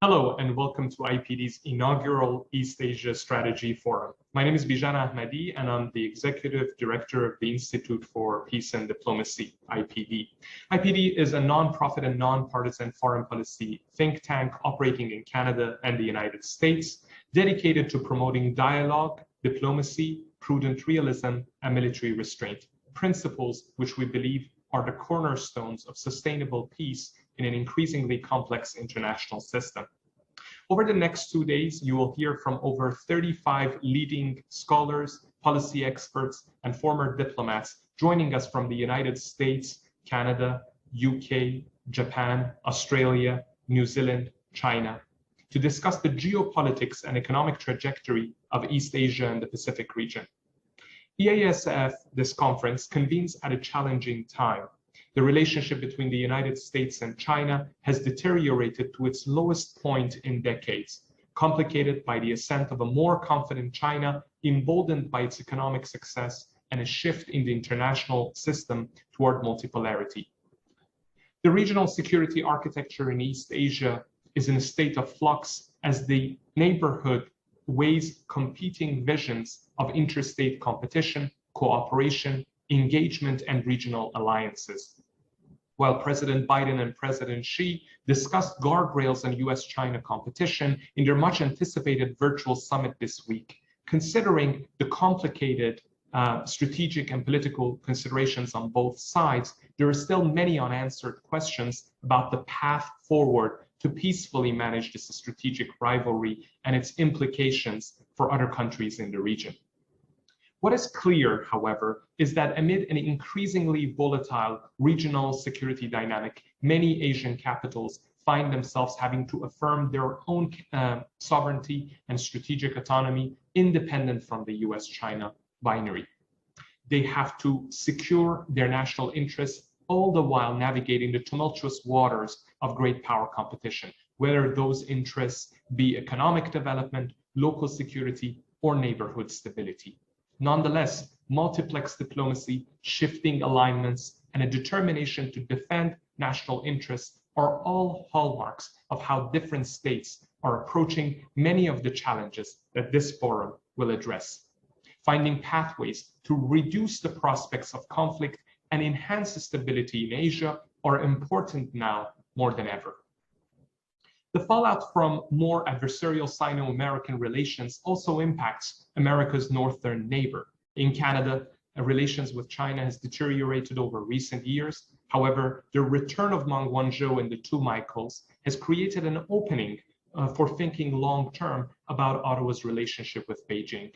Hello and welcome to IPD's inaugural East Asia Strategy Forum. My name is Bijan Ahmadi and I'm the Executive Director of the Institute for Peace and Diplomacy, IPD. IPD is a non-profit and non-partisan foreign policy think tank operating in Canada and the United States, dedicated to promoting dialogue, diplomacy, prudent realism, and military restraint, principles which we believe are the cornerstones of sustainable peace in an increasingly complex international system. Over the next 2 days, you will hear from over 35 leading scholars, policy experts, and former diplomats joining us from the United States, Canada, UK, Japan, Australia, New Zealand, China, to discuss the geopolitics and economic trajectory of East Asia and the Pacific region. EASF, this conference, convenes at a challenging time. The relationship between the United States and China has deteriorated to its lowest point in decades, complicated by the ascent of a more confident China, emboldened by its economic success and a shift in the international system toward multipolarity. The regional security architecture in East Asia is in a state of flux as the neighborhood weighs competing visions of interstate competition, cooperation, engagement, and regional alliances. While President Biden and President Xi discussed guardrails on US-China competition in their much anticipated virtual summit this week, considering the complicated strategic and political considerations on both sides, there are still many unanswered questions about the path forward to peacefully manage this strategic rivalry and its implications for other countries in the region. What is clear, however, is that amid an increasingly volatile regional security dynamic, many Asian capitals find themselves having to affirm their own sovereignty and strategic autonomy independent from the US-China binary. They have to secure their national interests, all the while navigating the tumultuous waters of great power competition, whether those interests be economic development, local security, or neighborhood stability. Nonetheless, multiplex diplomacy, shifting alignments, and a determination to defend national interests are all hallmarks of how different states are approaching many of the challenges that this forum will address. Finding pathways to reduce the prospects of conflict and enhance stability in Asia are important now more than ever. The fallout from more adversarial Sino-American relations also impacts America's northern neighbor. In Canada, relations with China has deteriorated over recent years. However, the return of Meng Wanzhou and the two Michaels has created an opening for thinking long-term about Ottawa's relationship with Beijing.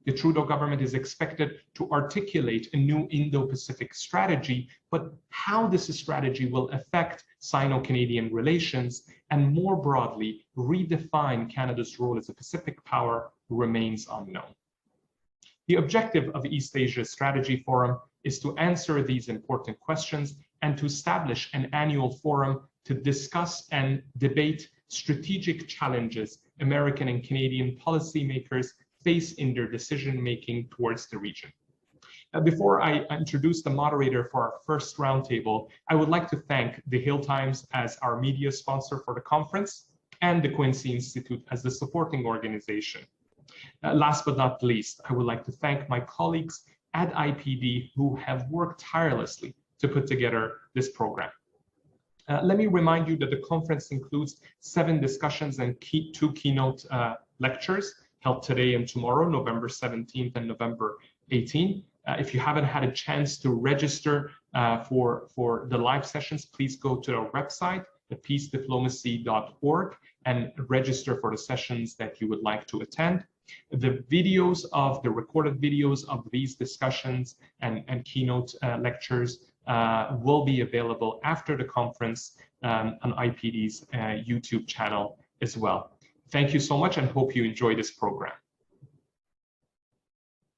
The Trudeau government is expected to articulate a new Indo-Pacific strategy, but how this strategy will affect Sino-Canadian relations and more broadly redefine Canada's role as a Pacific power remains unknown. The objective of East Asia Strategy Forum is to answer these important questions and to establish an annual forum to discuss and debate strategic challenges American and Canadian policymakers face in their decision-making towards the region. Before I introduce the moderator for our first roundtable, I would like to thank the Hill Times as our media sponsor for the conference and the Quincy Institute as the supporting organization. Last but not least, I would like to thank my colleagues at IPD who have worked tirelessly to put together this program. Let me remind you that the conference includes 7 discussions and 2 keynote lectures held today and tomorrow, November 17th and November 18th. If you haven't had a chance to register for the live sessions, please go to our website, peacediplomacy.org, and register for the sessions that you would like to attend. The recorded videos of these discussions and keynote lectures will be available after the conference on IPD's YouTube channel as well. Thank you so much and hope you enjoy this program.